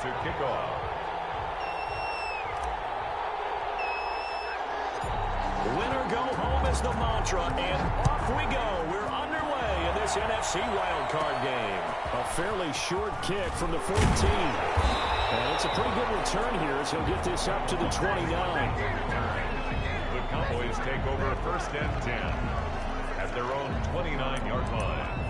to kick off. Winner go home is the mantra, and off we go. We're underway in this NFC wildcard game. A fairly short kick from the 14. And it's a pretty good return here as he'll get this up to the 29. The Cowboys take over 1st and 10 at their own 29-yard line.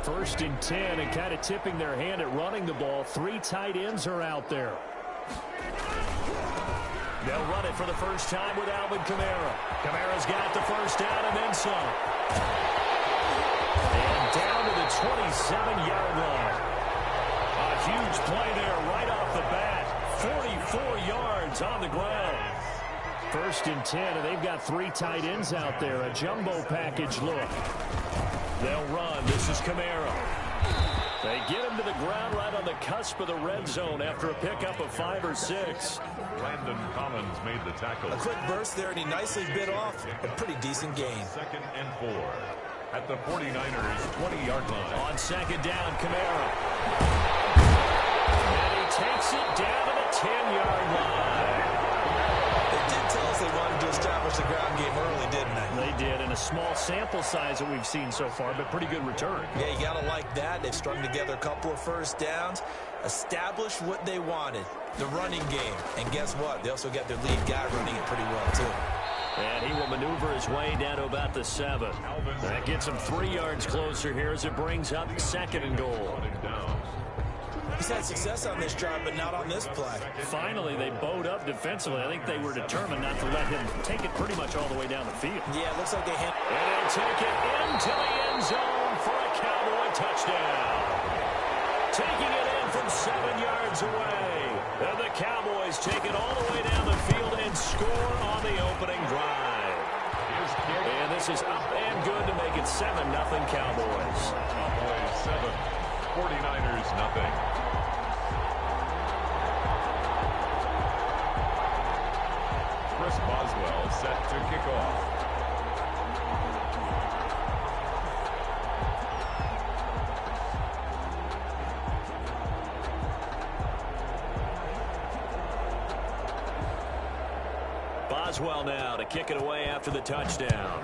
First and 10, and kind of tipping their hand at running the ball. 3 tight ends are out there. They'll run it for the first time with Alvin Kamara. Kamara's got the first down and then some. And down to the 27-yard line. A huge play there right off the bat. 44 yards on the ground. First and 10, and they've got 3 tight ends out there. A jumbo package look. They'll run. This is Kamara. They get him to the ground right on the cusp of the red zone after a pickup of 5 or 6. Landon Collins made the tackle. A quick burst there, and he nicely bit off. A pretty decent gain. 2nd and 4 at the 49ers' 20-yard line. On 2nd down, Kamara. And he takes it down to the 10-yard line. They did tell us they wanted to establish the ground game early, didn't they? They did, in a small sample size that we've seen so far, but pretty good return. Yeah, you got to like that. They've strung together a couple of first downs, established what they wanted, the running game. And guess what? They also got their lead guy running it pretty well, too. And he will maneuver his way down to about the 7. That gets him 3 yards closer here as it brings up 2nd and goal. He's had success on this drive, but not on this play. Finally, they bowed up defensively. I think they were determined not to let him take it pretty much all the way down the field. Yeah, it looks like they hit. And they'll take it into the end zone for a Cowboy touchdown. Taking it in from 7 yards away. And the Cowboys take it all the way down the field and score on the opening drive. And this is up and good to make it 7-0 Cowboys. Cowboys 7, 49ers nothing. Chris Boswell set to kick off. Boswell now to kick it away after the touchdown.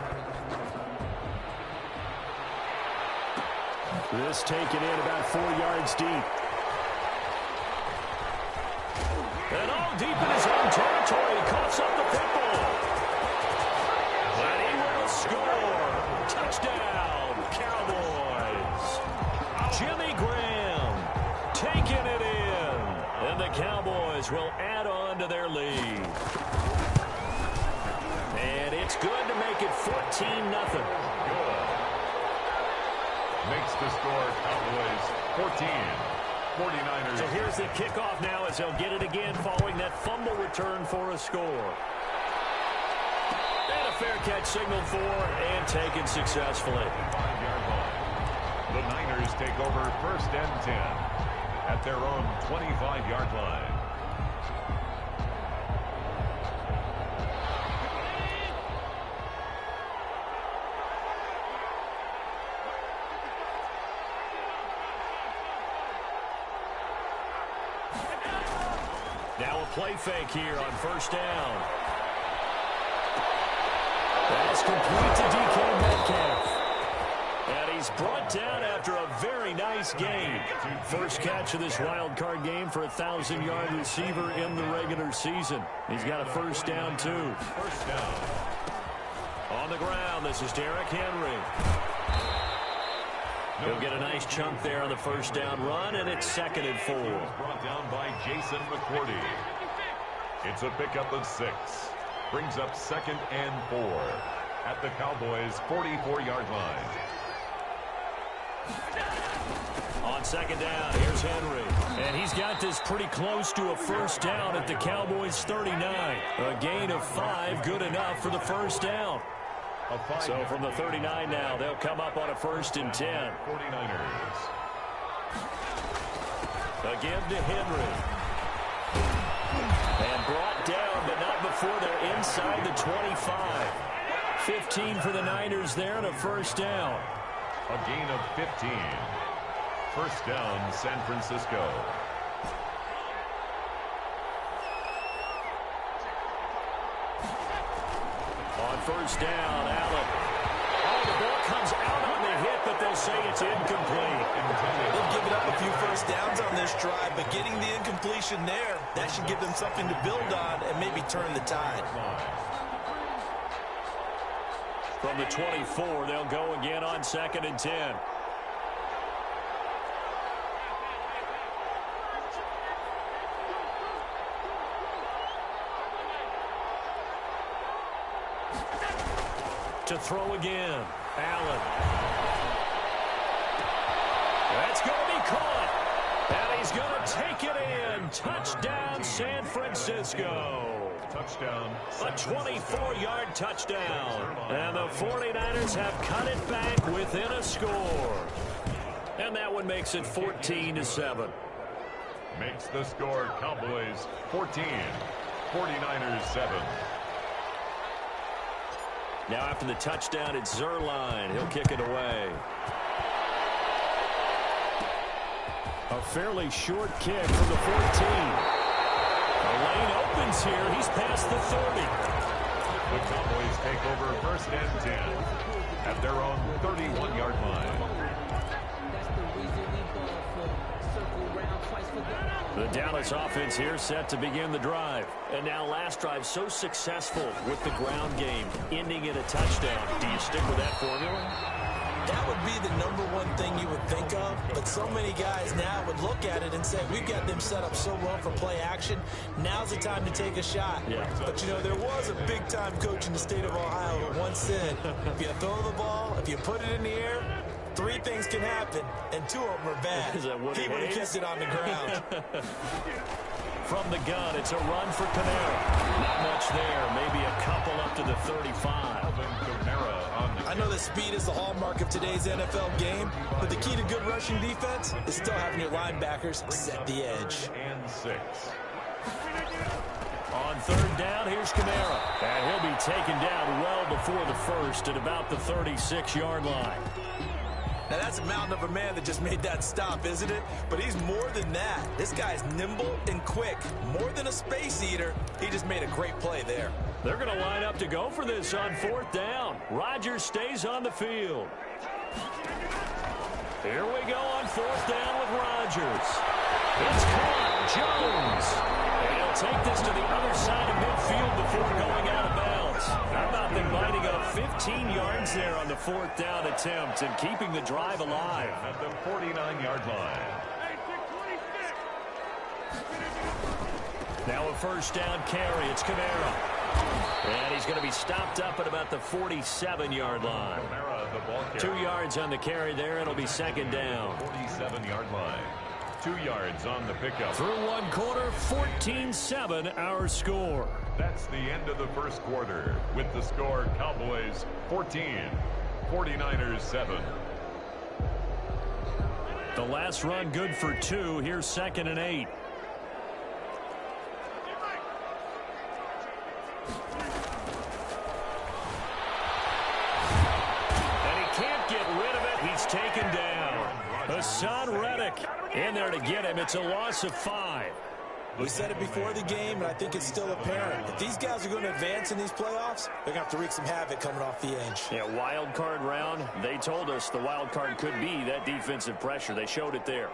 This taken in about 4 yards deep. And all deep in his own territory. He coughs up the football. And he will score. Touchdown, Cowboys. Jimmy Graham taking it in. And the Cowboys will add on to their lead. And it's good to make it 14-0. Makes the score Cowboys 14. 49ers. So here's the kickoff now as they'll get it again following that fumble return for a score. And a fair catch signaled for and taken successfully. 5-yard line. The Niners take over 1st and 10 at their own 25-yard line. Now a play fake here on 1st down. Pass complete to DK Metcalf. And he's brought down after a very nice game. First catch of this wild card game for a 1,000-yard receiver in the regular season. He's got a 1st down, too. 1st down. On the ground, this is Derrick Henry. He'll get a nice chunk there on the 1st down run, and it's 2nd and 4. Brought down by Jason McCourty. It's a pickup of 6. Brings up 2nd and 4 at the Cowboys' 44-yard line. On 2nd down, here's Henry. And he's got this pretty close to a 1st down at the Cowboys' 39. A gain of 5, good enough for the 1st down. So from the 39 now, they'll come up on a 1st and 10. 49ers. Again to Henry. And brought down, but not before they're inside the 25. 15 for the Niners there and a first down. A gain of 15. First down, San Francisco. On first down, Allen. Oh, the ball comes out on the hit, but they'll say it's incomplete. They've given up a few first downs on this drive, but getting the incompletion there, that should give them something to build on and maybe turn the tide. From the 24, they'll go again on 2nd and 10. To throw again, Allen. That's going to be caught. And he's going to take it in. Touchdown, San Francisco. Touchdown. A 24-yard touchdown. And the 49ers have cut it back within a score. And that one makes it 14-7. Makes the score Cowboys 14, 49ers 7. Now after the touchdown, it's Zerline. He'll kick it away. A fairly short kick from the 14. The lane opens here. He's past the 30. The Cowboys take over 1st and 10 at their own 31-yard line. The Dallas offense here set to begin the drive. And now last drive so successful with the ground game, ending in a touchdown. Do you stick with that formula? That would be the #1 thing you would think of, but so many guys now would look at it and say, we've got them set up so well for play action. Now's the time to take a shot. Yeah. But, you know, there was a big-time coach in the state of Ohio who once said, if you throw the ball, if you put it in the air, 3 things can happen, and 2 of them are bad. Is that what he would have kept it on the ground. From the gun, it's a run for Kamara. Not much there. Maybe a couple up to the 35. I know that speed is the hallmark of today's NFL game, but the key to good rushing defense is still having your linebackers set the edge. And 6. On 3rd down, here's Kamara. And he'll be taken down well before the first at about the 36-yard line. Now, that's a mountain of a man that just made that stop, isn't it? But he's more than that. This guy's nimble and quick. More than a space eater, he just made a great play there. They're going to line up to go for this on 4th down. Rodgers stays on the field. Here we go on 4th down with Rodgers. It's caught. Jones. And he'll take this to the other side of midfield before going out of bounds. How about them lining up 15 yards there on the 4th down attempt and keeping the drive alive? At the 49-yard line. Now a 1st down carry. It's Kamara. And he's going to be stopped up at about the 47-yard line. Kamara, the ball carrier. 2 yards on the carry there. It'll be 2nd down. 47-yard line. 2 yards on the pickup. Through 1 quarter, 14-7 our score. That's the end of the first quarter with the score Cowboys 14, 49ers 7. The last run good for 2. Here's 2nd and 8. Taken down. Hassan Reddick in there to get him. It's a loss of 5. We said it before the game, and I think it's still apparent. If these guys are going to advance in these playoffs, they're going to have to wreak some havoc coming off the edge. Yeah, wild card round. They told us the wild card could be that defensive pressure. They showed it there.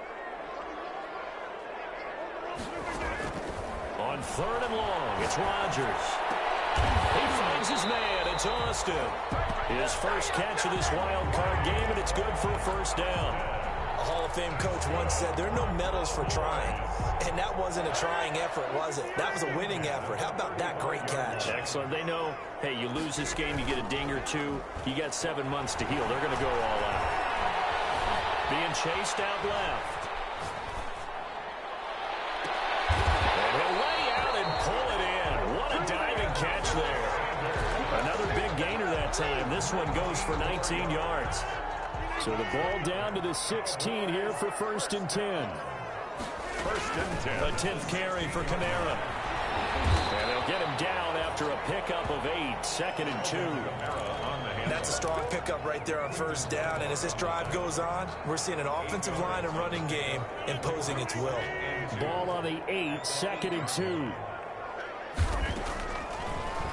On 3rd and long, it's Rodgers. He finds his man. It's Austin. His first catch of this wild card game, and it's good for a 1st down. A Hall of Fame coach once said there are no medals for trying. And that wasn't a trying effort, was it? That was a winning effort. How about that great catch? Excellent. They know, hey, you lose this game, you get a ding or 2. You got 7 months to heal. They're going to go all out. Being chased out left. And he'll lay out and pull it in. What a diving catch there. Another big gainer that time. This one goes for 19 yards. So the ball down to the 16 here for 1st and 10. 1st and 10. A 10th carry for Kamara. And they'll get him down after after a pickup of 8, 2nd and 2. That's a strong pickup right there on first down. And as this drive goes on, we're seeing an offensive line and running game imposing its will. Ball on the 8, 2nd and 2.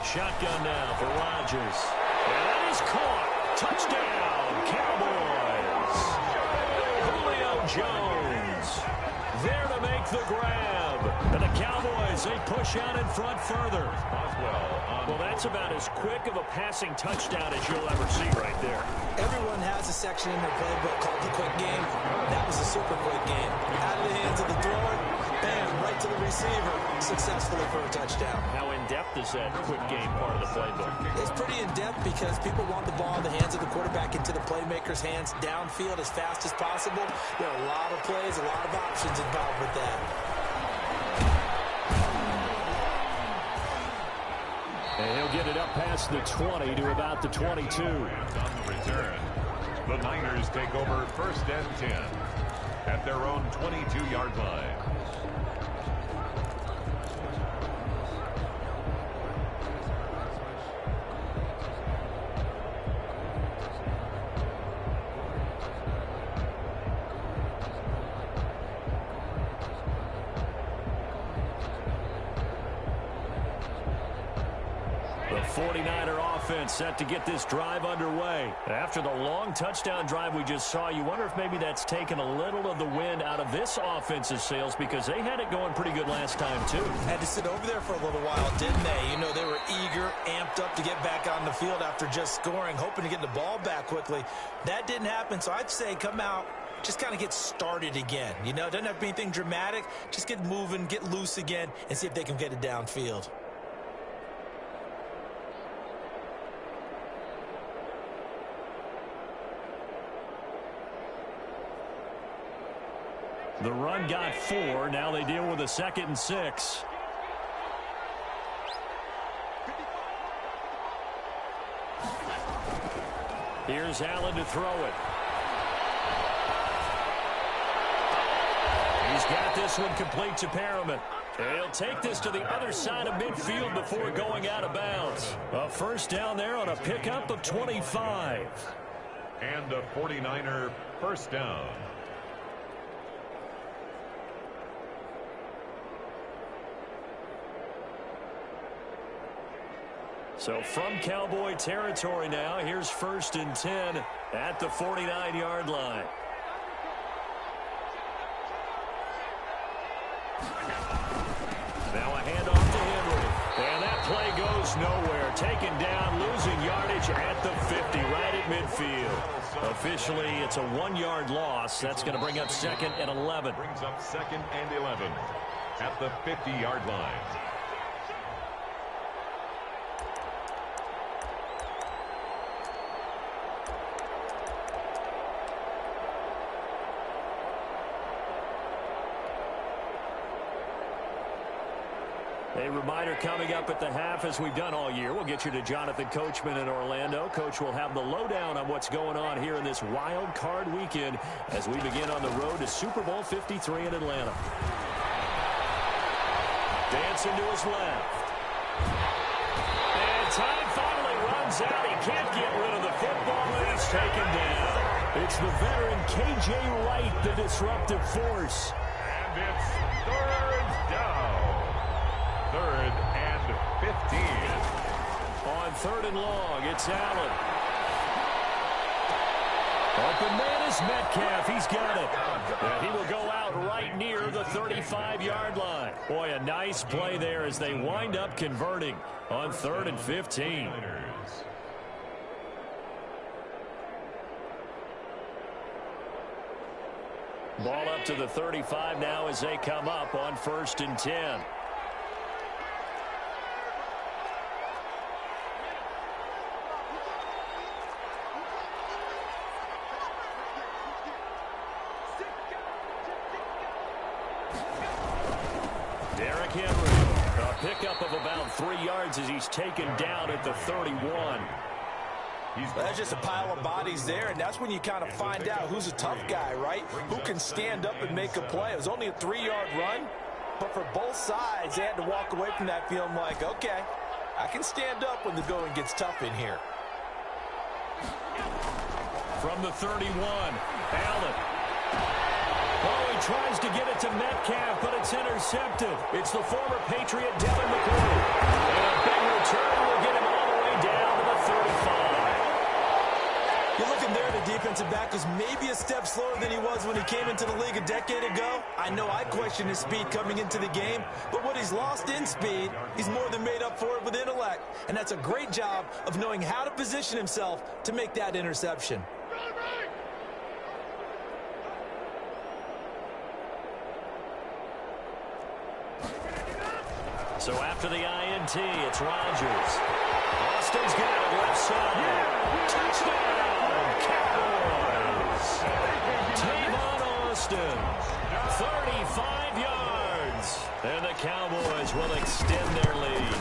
Shotgun now for Rodgers. And that is caught. Touchdown, Cowboys. Julio Jones there to make the grab. And the Cowboys, they push out in front further. Well, that's about as quick of a passing touchdown as you'll ever see right there. Everyone has a section in their playbook called the quick game. That was a super quick game. Out of the hands of the thrower, bam, right to the receiver, successfully for a touchdown. How in-depth is that quick game part of the playbook? It's pretty in-depth because people want the ball in the hands of the quarterback into the playmaker's hands downfield as fast as possible. There are a lot of plays, a lot of options involved with that. And he'll get it up past the 20 to about the 22. On the return, the Niners take over 1st and 10 at their own 22-yard line. The 49er offense set to get this drive underway. After the long touchdown drive we just saw, you wonder if maybe that's taken a little of the wind out of this offense's sails because they had it going pretty good last time, too. Had to sit over there for a little while, didn't they? You know, they were eager, amped up to get back on the field after just scoring, hoping to get the ball back quickly. That didn't happen, so I'd say come out, just kind of get started again. You know, it doesn't have to be anything dramatic. Just get moving, get loose again, and see if they can get it downfield. The run got 4. Now they deal with a 2nd and 6. Here's Allen to throw it. He's got this one complete to Perriman. And he'll take this to the other side of midfield before going out of bounds. A first down there on a pickup of 25. And a 49er first down. So from Cowboy territory now, here's 1st and 10 at the 49-yard line. Now a handoff to Henry. And that play goes nowhere. Taken down, losing yardage at the 50, right at midfield. Officially, it's a 1-yard loss. That's going to bring up 2nd and 11. Brings up 2nd and 11 at the 50-yard line. A reminder coming up at the half, as we've done all year. We'll get you to Jonathan Coachman in Orlando. Coach will have the lowdown on what's going on here in this wild card weekend as we begin on the road to Super Bowl 53 in Atlanta. Dancing to his left. And time finally runs out. He can't get rid of the football, and he's taken down. It's the veteran K.J. Wright, the disruptive force. And it's 3rd down. 3rd and 15. On 3rd and long, it's Allen. Open man is Metcalf. He's got it. And he will go out right near the 35-yard line. Boy, a nice play there as they wind up converting on 3rd and 15. Ball up to the 35 now as they come up on 1st and 10. Henry, a pickup of about 3 yards as he's taken down at the 31. That's just a pile of bodies there, and that's when you kind of find out who's a tough guy, right? Who can stand up and make a play. It was only a 3-yard run, but for both sides, they had to walk away from that feeling like, okay, I can stand up when the going gets tough in here. From the 31, Allen. Oh, he tries to get it to Metcalf, but it's intercepted. It's the former Patriot, Devin McCourty. And a big return will get him all the way down to the 35. You're looking there, the defensive back was maybe a step slower than he was when he came into the league a decade ago. I know I questioned his speed coming into the game, but what he's lost in speed, he's more than made up for it with intellect. And that's a great job of knowing how to position himself to make that interception. So after the INT, it's Rodgers. Austin's got it left side. Touchdown, Cowboys. Tavon Austin, 35 yards. And the Cowboys will extend their lead.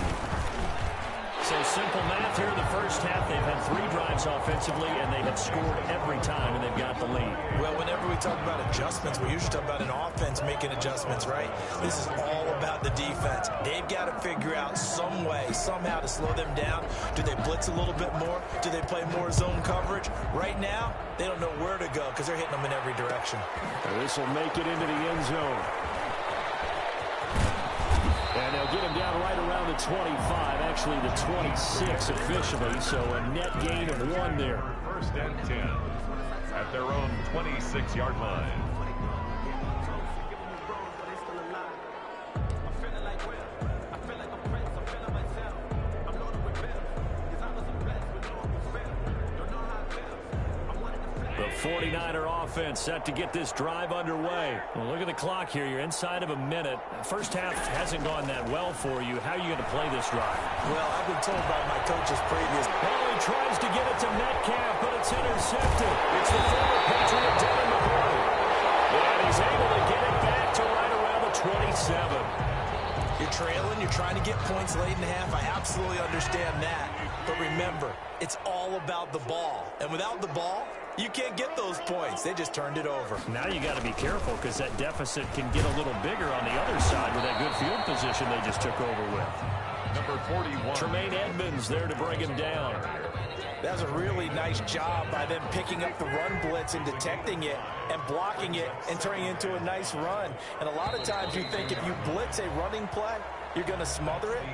So simple math here in the first half. They've had 3 drives offensively, and they have scored every time, and they've got the lead. Well, whenever we talk about adjustments, we usually talk about an offense making adjustments, right? This is all about the defense. They've got to figure out some way, somehow to slow them down. Do they blitz a little bit more? Do they play more zone coverage? Right now, they don't know where to go because they're hitting them in every direction. This will make it into the end zone. And they'll get him down right around the 25, actually the 26 officially, so a net gain of 1 there. First and 10 at their own 26-yard line. The 49er offense set to get this drive underway. Well, look at the clock here. You're inside of a minute. First half hasn't gone that well for you. How are you going to play this drive? Well, I've been told by my coaches previous. Oh, he tries to get it to Metcalf, but it's intercepted. It's the former Patriot, Devin McCourty. And he's able to get it back to right around the 27. You're trailing. You're trying to get points late in the half. I absolutely understand that. But remember, it's all about the ball. And without the ball, you can't get those points. They just turned it over. Now you got to be careful because that deficit can get a little bigger on the other side with that good field position they just took over with. Number 41. Tremaine Edmonds there to bring him down. That was a really nice job by them picking up the run blitz and detecting it and blocking it and turning it into a nice run. And a lot of times you think if you blitz a running play, you're going to smother it.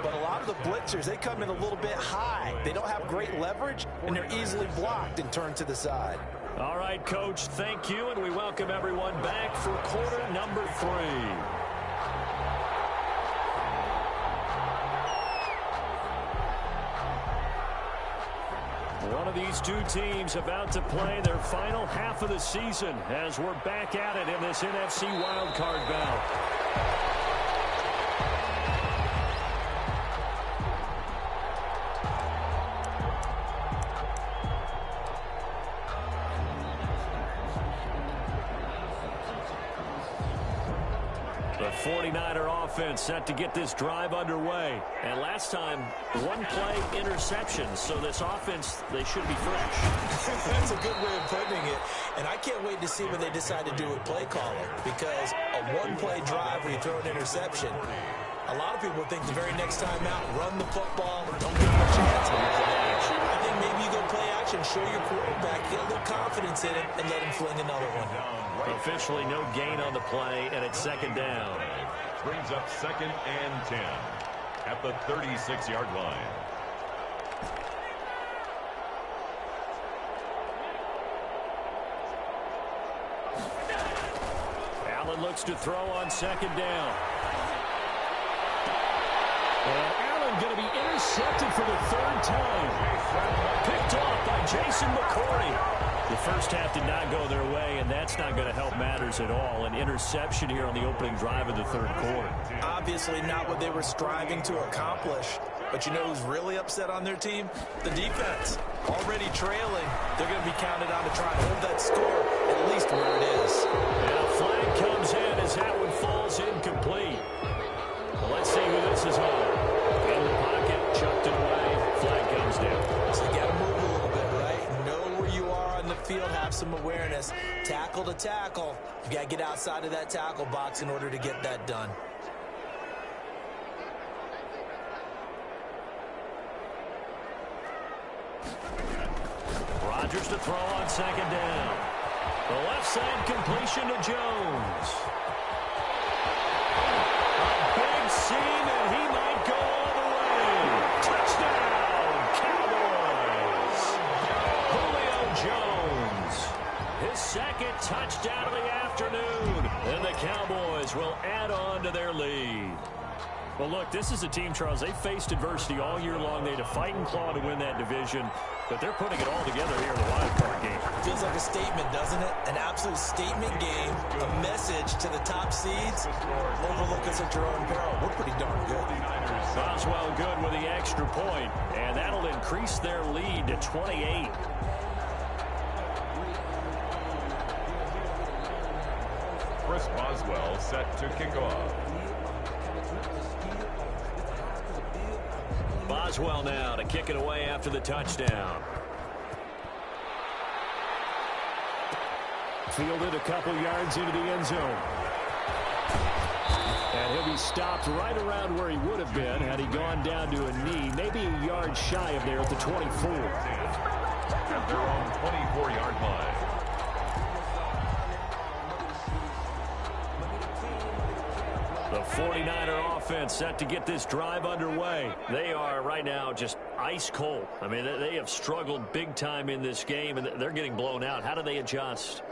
But a lot of the blitzers, they come in a little bit high. They don't have great leverage, and they're easily blocked and turned to the side. All right, Coach, thank you, and we welcome everyone back for quarter number 3. One of these two teams about to play their final half of the season as we're back at it in this NFC wildcard bout. The 49er offense set to get this drive underway. And last time, 1-play interception. So this offense, they should be fresh. That's a good way of putting it. And I can't wait to see what they decide to do with play calling. Because a 1-play drive where you throw an interception, a lot of people think the very next time out, run the football, don't give them a chance. I think maybe you go play action, show your quarterback, get a little confidence in it, and let him fling another one. Officially no gain on the play, and it's second down. Brings up second and 10 at the 36-yard line. Allen looks to throw on second down. And Allen going to be intercepted for the 3rd time. Picked off by Jason McCourty. The first half did not go their way, and that's not going to help matters at all. An interception here on the opening drive of the 3rd quarter. Obviously not what they were striving to accomplish. But you know who's really upset on their team? The defense. Already trailing. They're going to be counted on to try and hold that score at least where it is. And a flag comes in as that one falls incomplete. Well, let's see who this is on. In the pocket, chucked it away. Flag comes down. So you got to move a little bit, right? Know where you are on the field, have some awareness. Tackle to tackle. You got to get outside of that tackle box in order to get that done. Rodgers to throw on second down. The left side completion to Jones. A big seam, and he might go all the way. Touchdown, Cowboys. Julio Jones. His second touchdown of the afternoon. And the Cowboys will add on to their lead. Well, look, this is a team, Charles, they faced adversity all year long. They had to fight and claw to win that division, but they're putting it all together here in the wild card game. Feels like a statement, doesn't it? An absolute statement game, a message to the top seeds. Overlook us at your own peril. We're pretty darn good. Boswell good with the extra point, and that'll increase their lead to 28. Chris Boswell set to kick off. Boswell now to kick it away after the touchdown. Fielded a couple yards into the end zone. And he'll be stopped right around where he would have been had he gone down to a knee, maybe a yard shy of there at the 24. At their own 24-yard line. The 49er offense set to get this drive underway. They are right now just ice cold. I mean, they have struggled big time in this game, and they're getting blown out. How do they adjust?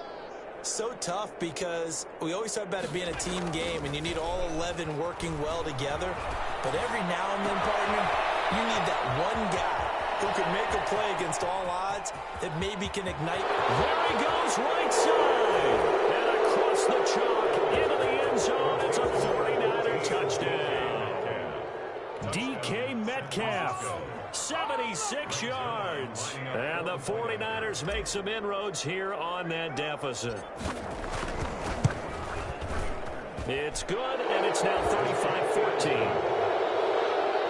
So tough because we always talk about it being a team game, and you need all 11 working well together. But every now and then, partner, you need that one guy who can make a play against all odds that maybe can ignite. There he goes, right side. And across the chalk into the end zone. It's a 49er touchdown. DK Metcalf, 76 yards. And the 49ers make some inroads here on that deficit. It's good, and it's now 35-14.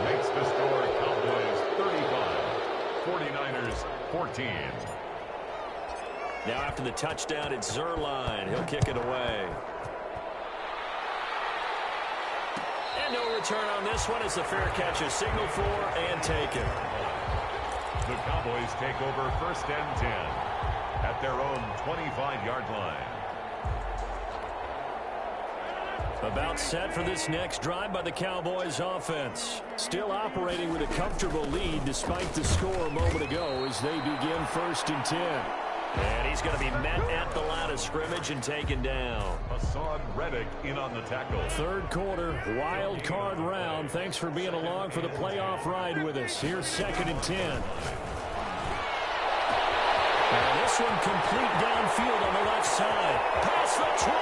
Makes the score Cowboys 35, 49ers 14. Now after the touchdown, it's Zerline. He'll kick it away. And no return on this one as the fair catch is signaled for and taken. The Cowboys take over 1st and 10 at their own 25-yard line. About set for this next drive by the Cowboys offense. Still operating with a comfortable lead despite the score a moment ago as they begin 1st and 10. And he's going to be met at the line of scrimmage and taken down. Hassan Reddick in on the tackle. Third quarter, wild card round. Thanks for being along for the playoff ride with us. Here's 2nd and 10. And this one complete downfield on the left side. Past the 20.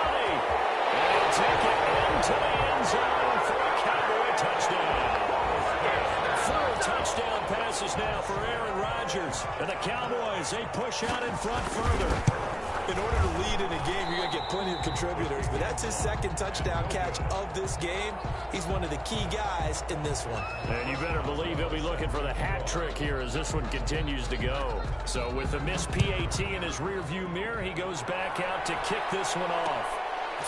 And take it into the end zone for a Cowboy touchdown. 4 touchdown passes now for Aaron Rodgers. And the Cowboys, they push out in front further. In order to lead in a game, you're going to get plenty of contributors. But that's his 2nd touchdown catch of this game. He's one of the key guys in this one. And you better believe he'll be looking for the hat trick here as this one continues to go. So with the missed PAT in his rearview mirror, he goes back out to kick this one off.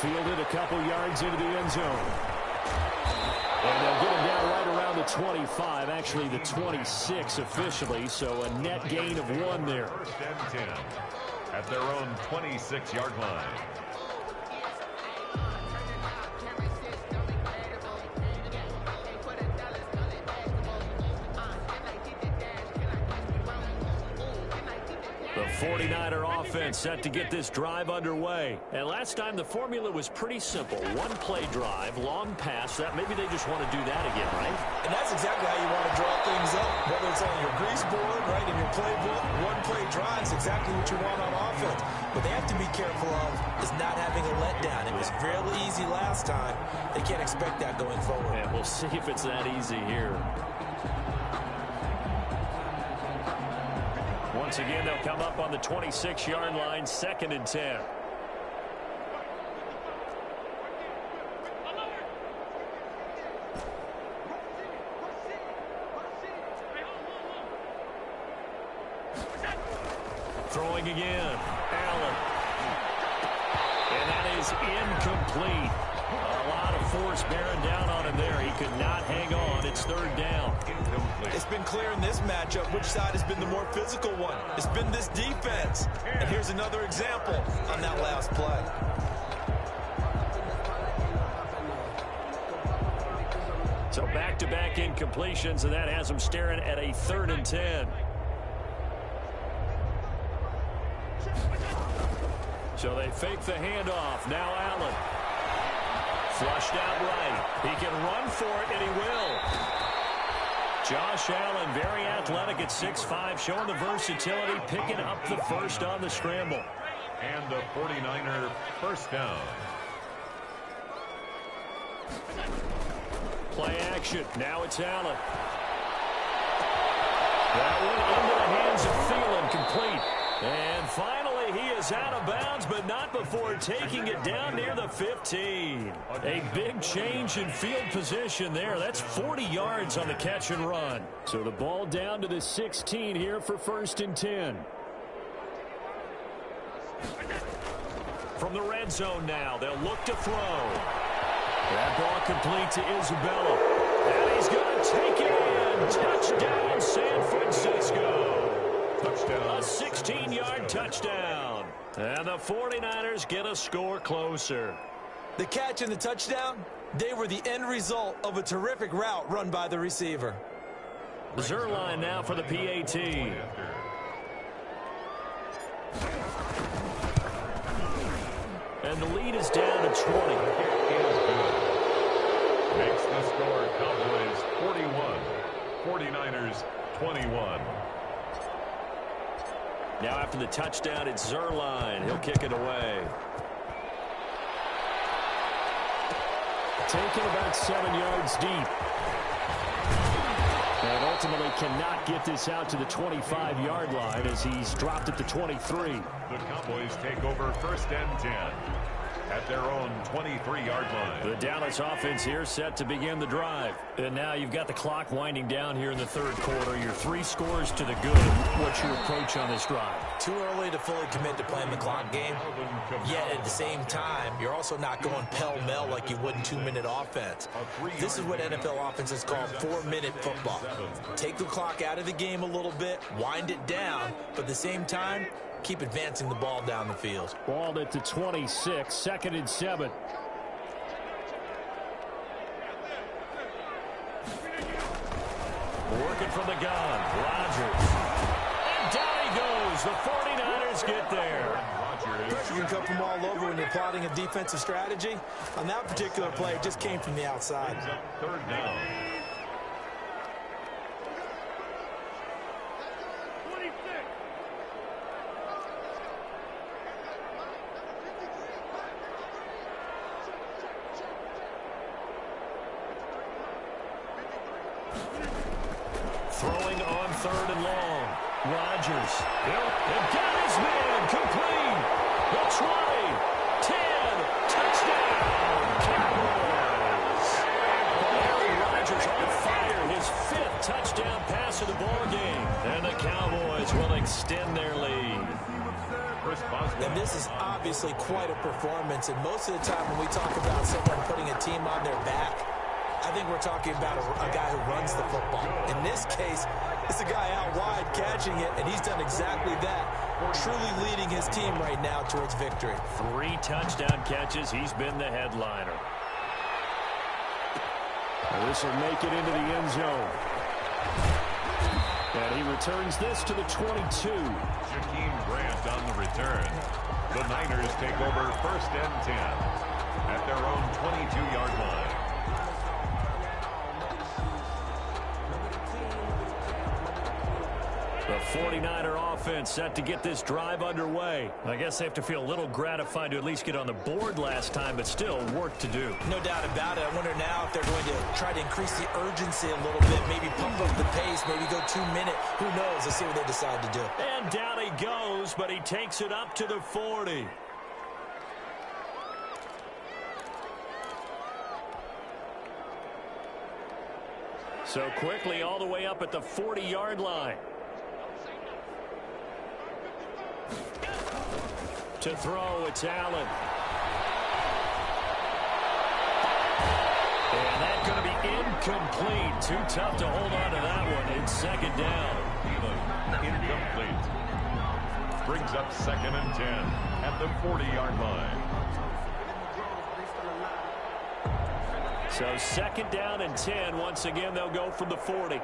Fielded a couple yards into the end zone. And they'll get him down right around the 25, actually the 26 officially, so a net gain of 1 there. 1st and 10 at their own 26-yard line. The 49er offense set to get this drive underway. And last time the formula was pretty simple. One play drive, long pass. That maybe they just want to do that again, right? And that's exactly how you want to draw things up. Whether it's on your grease board, right, in your playbook, one play drive is exactly what you want on offense. What they have to be careful of is not having a letdown. It was fairly easy last time. They can't expect that going forward. And we'll see if it's that easy here. Once again, they'll come up on the 26-yard line, 2nd and 10. Throwing again, Allen. And that is incomplete. A lot of force bearing down on him there. He could not hang on. It's third down. It's been clear in this matchup which side has been the more physical one. It's been this defense. And here's another example on that last play. So back-to-back incompletions, and that has them staring at a 3rd and 10. So they fake the handoff. Now Allen. Flushed out right. He can run for it, and he will. Josh Allen, very athletic at 6'5", showing the versatility, picking up the first on the scramble. And the 49er first down. Play action. Now it's Allen. That went into the hands of Thielen, complete. And finally, he is out of bounds, but not before taking it down near the 15. A big change in field position there. That's 40 yards on the catch and run. So the ball down to the 16 here for 1st and 10. From the red zone now, they'll look to throw. That ball complete to Isabella. And he's going to take it in. Touchdown, San Francisco. Touchdown. A 16-yard touchdown. And the 49ers get a score closer. The catch and the touchdown, they were the end result of a terrific route run by the receiver. Zerline now for the PAT. And the lead is down to 20. Makes the score Cowboys 41, 49ers 21. Now after the touchdown, it's Zerline. He'll kick it away. Taken about 7 yards deep. And ultimately cannot get this out to the 25-yard line as he's dropped at the 23. The Cowboys take over 1st and 10 at their own 23-yard line. The Dallas offense here set to begin the drive. And now you've got the clock winding down here in the 3rd quarter. Your 3 scores to the good. What's your approach on this drive? Too early to fully commit to playing the clock game. Yet at the same time, you're also not going pell-mell like you would in 2-minute offense. This is what NFL offenses call 4-minute football. Take the clock out of the game a little bit, wind it down, but at the same time, keep advancing the ball down the field. Ball at the 26, 2nd and 7. Working from the gun, Rodgers. And down he goes. The 49ers get there. Pressure can come from all over when you're plotting a defensive strategy. On that particular play, it just came from the outside. 3rd down. Throwing on 3rd and long. Rodgers. They've got his man. Complete. The 20. 10. Touchdown. Cowboys. Aaron Rodgers on fire. His 5th touchdown pass of the ball game. And the Cowboys will extend their lead. And this is obviously quite a performance. And most of the time when we talk about someone putting a team on their back, I think we're talking about a guy who runs the football. In this case, it's a guy out wide catching it, and he's done exactly that, truly leading his team right now towards victory. 3 touchdown catches. He's been the headliner. This will make it into the end zone. And he returns this to the 22. Jakeem Grant on the return. The Niners take over 1st and 10 at their own 22-yard line. The 49er offense set to get this drive underway. I guess they have to feel a little gratified to at least get on the board last time, but still work to do. No doubt about it. I wonder now if they're going to try to increase the urgency a little bit, maybe pump up the pace, maybe go 2-minute. Who knows? Let's see what they decide to do. And down he goes, but he takes it up to the 40. So quickly all the way up at the 40-yard line. To throw, it's Allen. Incomplete. Too tough to hold on to that one. It's second down. Incomplete. Brings up 2nd and 10 at the 40-yard line. So 2nd down and 10. Once again, they'll go from the 40.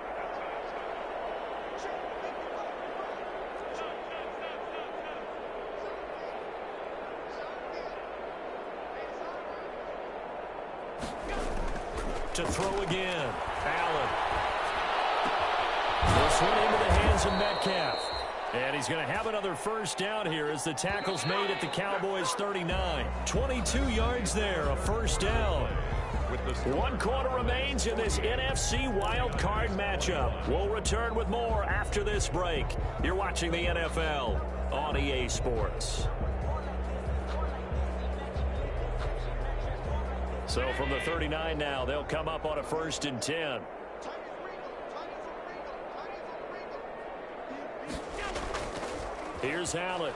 To throw again. Allen. This one into the hands of Metcalf. And he's going to have another first down here as the tackle's made at the Cowboys' 39. 22 yards there, a first down. One quarter remains in this NFC wild card matchup. We'll return with more after this break. You're watching the NFL on EA Sports. So from the 39 now, they'll come up on a 1st and 10. Here's Allen.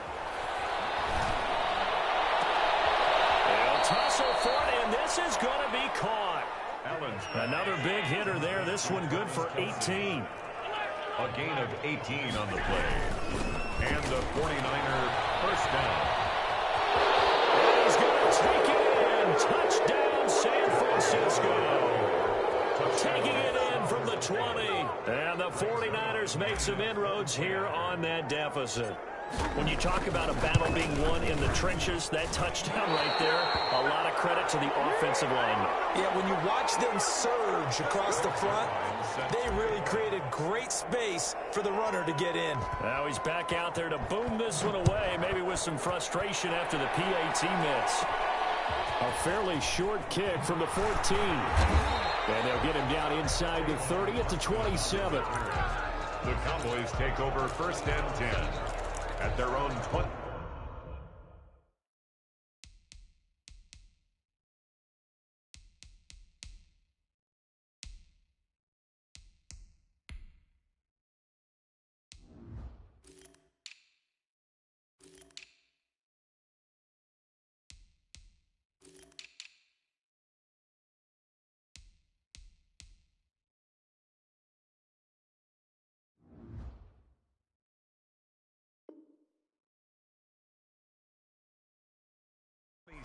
They'll tussle for it, and this is going to be caught. Another big hitter there. This one good for 18. A gain of 18 on the play. And the 49er first down. And he's going to take it in. Touchdown, San Francisco. Taking it in from the 20. And the 49ers make some inroads here on that deficit. When you talk about a battle being won in the trenches, that touchdown right there, a lot of credit to the offensive linemen. Yeah, when you watch them surge across the front, they really created great space for the runner to get in. Now he's back out there to boom this one away, maybe with some frustration after the PAT miss. A fairly short kick from the 14. And they'll get him down inside the 30 at the 27. The Cowboys take over 1st and 10 at their own 20.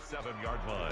Seven-yard line.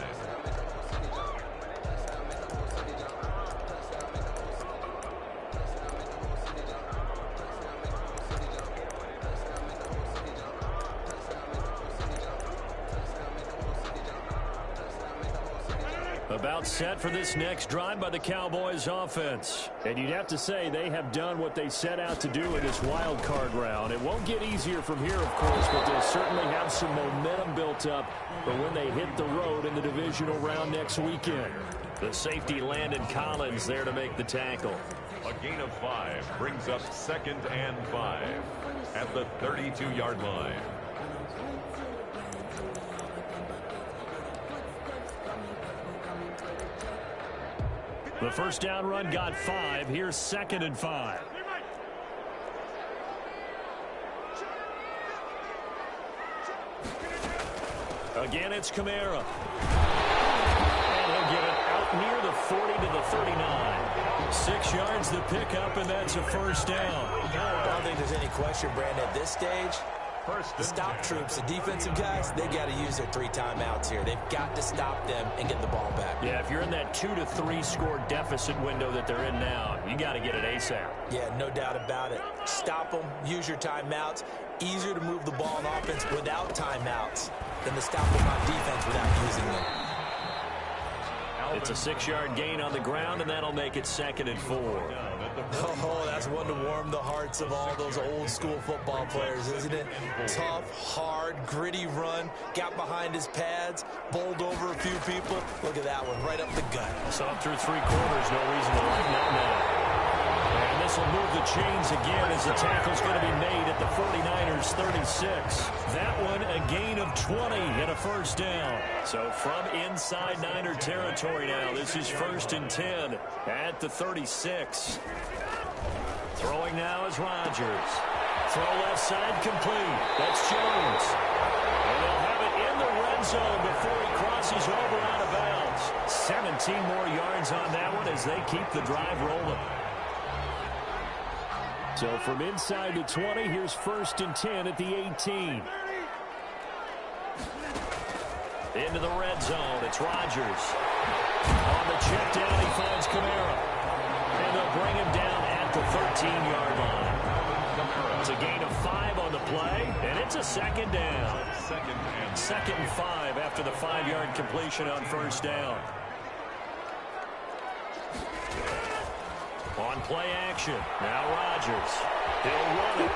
About set for this next drive by the Cowboys offense. And you'd have to say they have done what they set out to do in this wild card round. It won't get easier from here, of course, but they'll certainly have some momentum built up for when they hit the road in the divisional round next weekend. The safety Landon Collins there to make the tackle. A gain of 5 brings up 2nd and 5 at the 32-yard line. The first down run got 5. Here's 2nd and 5. Again, it's Kamara. And he'll get it out near the 40 to the 39. 6 yards the pickup, and that's a first down. I don't think there's any question, Brandon, at this stage. The stop troops, the defensive guys, they got to use their 3 timeouts here. They've got to stop them and get the ball back. Yeah, if you're in that 2 to 3 score deficit window that they're in now, you got to get it ASAP. Yeah, no doubt about it. Stop them, use your timeouts. Easier to move the ball on offense without timeouts than to stop them on defense without using them. It's a 6-yard gain on the ground, and that'll make it 2nd and 4. Oh, that's one to warm the hearts of all those old-school football players, isn't it? Tough, hard, gritty run, got behind his pads, bowled over a few people. Look at that one, right up the gut. So up through 3 quarters, no reason to lighten that now. And this will move the chains again as the tackle's going to be made at the 49ers' 36. That one a gain of 20 and a first down. So from inside Niner territory now, this is 1st and 10 at the 36. Throwing now is Rodgers. Throw left side complete. That's Jones. And they'll have it in the red zone before he crosses over out of bounds. 17 more yards on that one as they keep the drive rolling. So from inside the 20, here's 1st and 10 at the 18. Into the red zone. It's Rodgers. On the check down, he finds Kamara. And they'll bring him down at the 13-yard line. It's a gain of 5 on the play, and it's a second down. Second and 5 after the 5-yard completion on 1st down. On play action. Now Rodgers. He'll run it.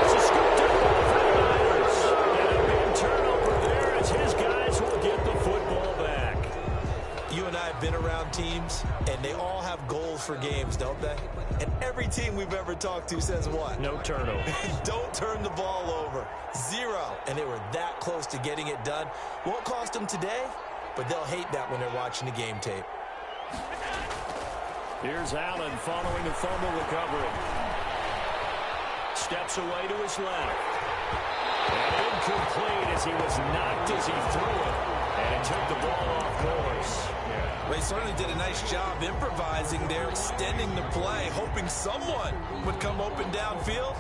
It's a scooped up ball for the Niners. And a big turnover there as his guys will get the football back. You and I have been around teams, and they all have goals for games, don't they? And every team we've ever talked to says what? No turnover. Don't turn the ball over. 0. And they were that close to getting it done. Won't cost them today, but they'll hate that when they're watching the game tape. Here's Allen following a fumble recovery. Steps away to his left. And incomplete as he was knocked as he threw it. And it took the ball off course. Well, he certainly did a nice job improvising there, extending the play, hoping someone would come open downfield,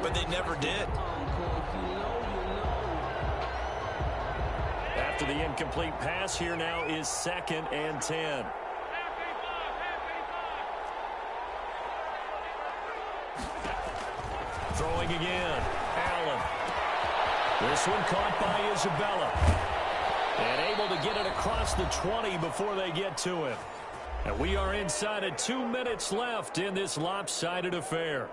but they never did. After the incomplete pass, here now is 2nd and 10. Throwing again. Allen. This one caught by Isabella. And able to get it across the 20 before they get to it. And we are inside of 2 minutes left in this lopsided affair.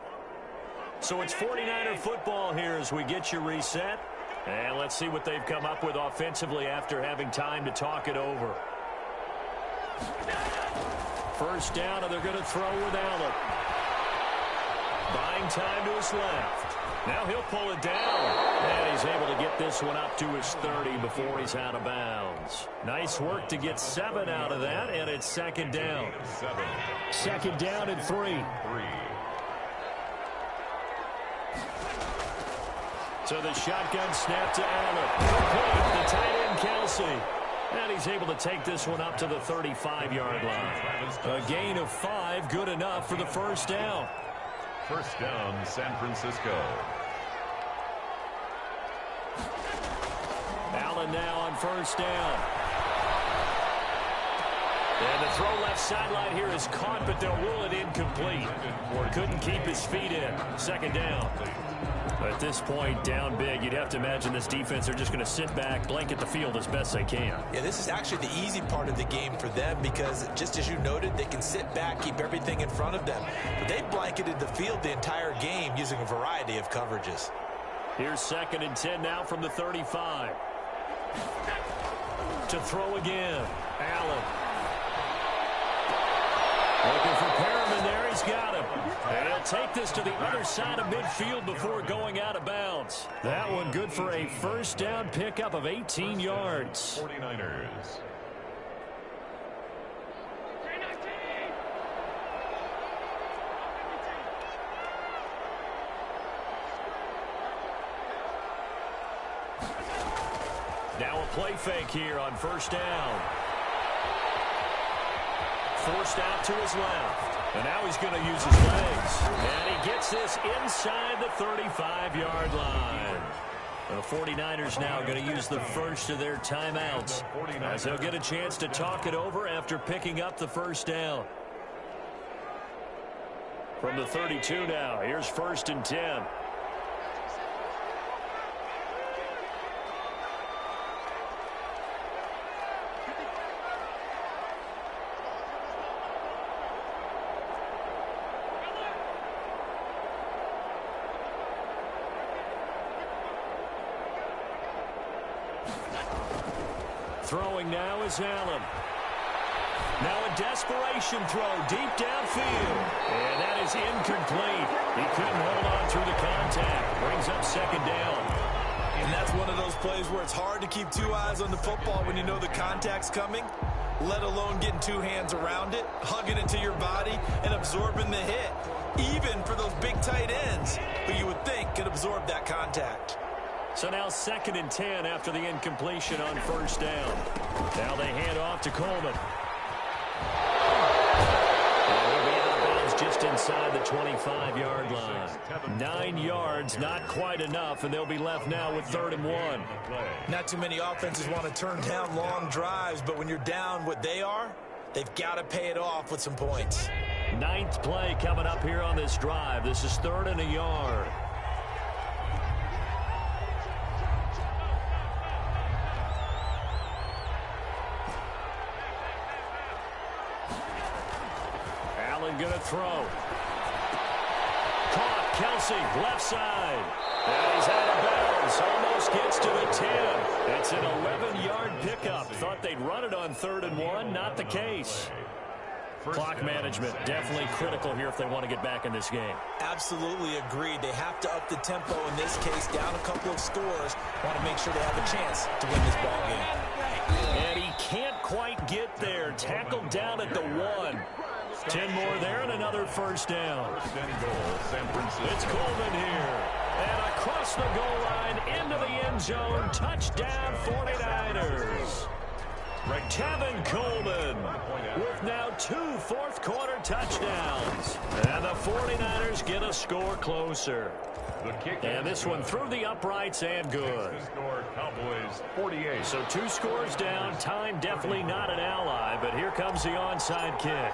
So it's 49er football here as we get you reset. And let's see what they've come up with offensively after having time to talk it over. 1st down, and they're going to throw with Allen. Buying time to his left. Now he'll pull it down. And he's able to get this one up to his 30 before he's out of bounds. Nice work to get 7 out of that, and it's 2nd down. 2nd down and 3. So the shotgun snap to Allen. Complete, the tight end Kelsey. And he's able to take this one up to the 35-yard line. A gain of 5, good enough for the 1st down. 1st down, San Francisco. Allen now on 1st down. And the throw left sideline here is caught, but they'll rule it incomplete. Couldn't keep his feet in. 2nd down. At this point, down big, you'd have to imagine this defense are just going to sit back, blanket the field as best they can. Yeah, this is actually the easy part of the game for them because, just as you noted, they can sit back, keep everything in front of them. But they blanketed the field the entire game using a variety of coverages. Here's 2nd and 10 now from the 35. To throw again. Allen. Looking for Perriman there. He's got him. And he'll take this to the other side of midfield before going out of bounds. That one good for a 1st down pickup of 18 yards. 49ers. Now a play fake here on 1st down. Forced out to his left. And now he's going to use his legs. And he gets this inside the 35-yard line. The 49ers now going to use the first of their timeouts as they'll get a chance to talk it over after picking up the 1st down. From the 32 now, here's 1st and 10. Throwing now is Allen. Now a desperation throw deep downfield. And that is incomplete. He couldn't hold on through the contact. Brings up 2nd down. And that's one of those plays where it's hard to keep 2 eyes on the football when you know the contact's coming, let alone getting 2 hands around it, hugging it to your body, and absorbing the hit. Even for those big tight ends who you would think could absorb that contact. So now 2nd and 10 after the incompletion on first down. Now they hand off to Coleman. Just inside the 25-yard line. 9 yards, not quite enough, and they'll be left now with 3rd and 1. Not too many offenses want to turn down long drives, but when you're down what they are, they've got to pay it off with some points. 9th play coming up here on this drive. This is 3rd and a yard. Going to throw. Caught. Kelsey, left side. And he's out of bounds. Almost gets to the 10. It's an 11-yard pickup. Thought they'd run it on 3rd and 1. Not the case. Clock management definitely critical here if they want to get back in this game. Absolutely agreed. They have to up the tempo in this case. Down a couple of scores. Want to make sure they have a chance to win this ball game. And he can't quite get there. Tackled down at the 1. 10 more there and another first down. It's Coleman here. And across the goal line into the end zone. Touchdown 49ers. Tevin Coleman with now 2 fourth-quarter touchdowns. And the 49ers get a score closer. And this one through the uprights and good. Cowboys 48. So 2 scores down. Time definitely not an ally, but here comes the onside kick.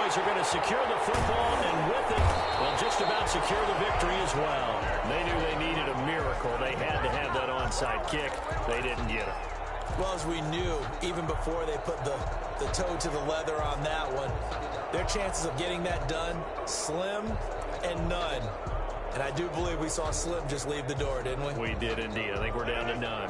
Are going to secure the football, and with it, well, just about secure the victory as well. They knew they needed a miracle. They had to have that onside kick. They didn't get it. Well, as we knew, even before they put the toe to the leather on that one, their chances of getting that done, slim and none. And I do believe we saw Slim just leave the door, didn't we? We did indeed. I think we're down to none.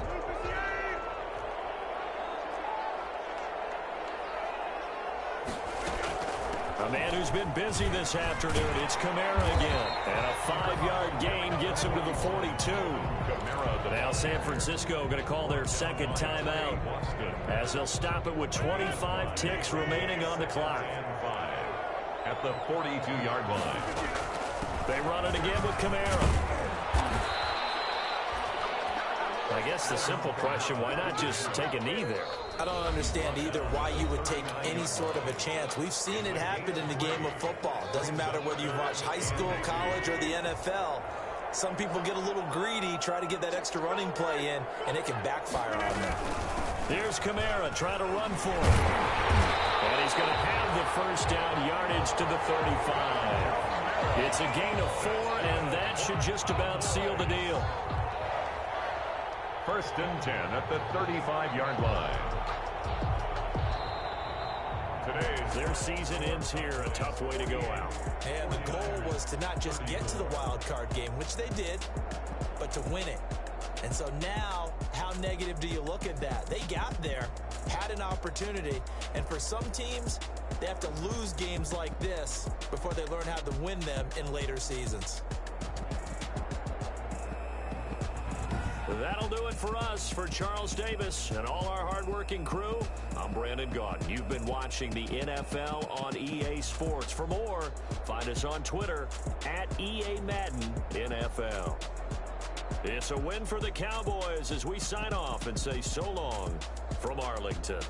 A man who's been busy this afternoon, it's Kamara again. And a 5-yard gain gets him to the 42. Now San Francisco going to call their 2nd timeout as they'll stop it with 25 ticks remaining on the clock. At the 42-yard line. They run it again with Kamara. I guess the simple question, why not just take a knee there? I don't understand either why you would take any sort of a chance. We've seen it happen in the game of football. Doesn't matter whether you watch high school, college, or the NFL. Some people get a little greedy, try to get that extra running play in, and it can backfire on them. Here's Kamara trying to run for it. And he's going to have the first down yardage to the 35. It's a gain of 4, and that should just about seal the deal. 1st and 10 at the 35-yard line. Their season ends here. A tough way to go out. And the goal was to not just get to the wild card game, which they did, but to win it. And so now, how negative do you look at that? They got there, had an opportunity, and for some teams, they have to lose games like this before they learn how to win them in later seasons. That'll do it for us. For Charles Davis and all our hardworking crew, I'm Brandon Gaudin. You've been watching the NFL on EA Sports. For more, find us on Twitter at EA Madden NFL. It's a win for the Cowboys as we sign off and say so long from Arlington.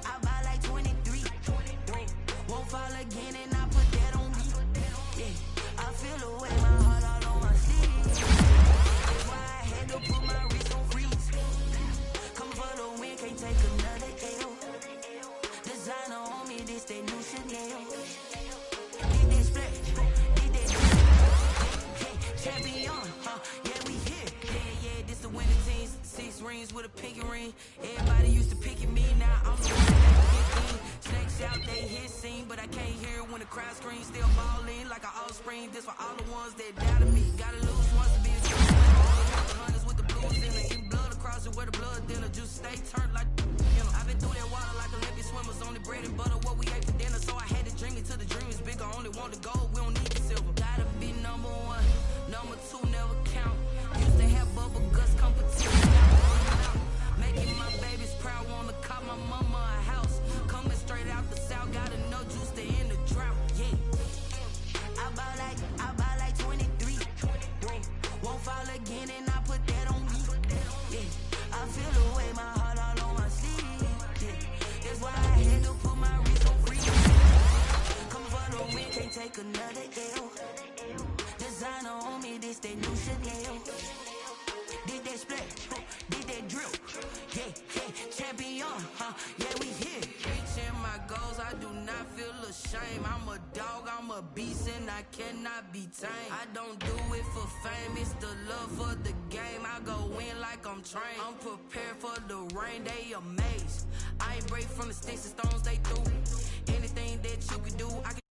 I buy like 23. Won't fall again and I put that on me. Yeah, I feel away my heart all on my sleeve. That's why I had to put my wrist mama a house. Coming straight out the south, got enough juice to end the drought. Yeah. I buy like 23. Won't fall again, and I put that on me. Yeah. I feel the way, my heart all on my sleeve. Yeah. That's why I had to put my wrist on free. Coming for the win, can't take another L. Designer on me, this that new Chanel. Did that split, did that drill. Yeah, champion, yeah, we here. Reaching my goals, I do not feel ashamed. I'm a dog, I'm a beast, and I cannot be tamed. I don't do it for fame, it's the love for the game. I go in like I'm trained. I'm prepared for the rain, they amazed. I ain't break from the sticks and stones they threw. Anything that you could do, I can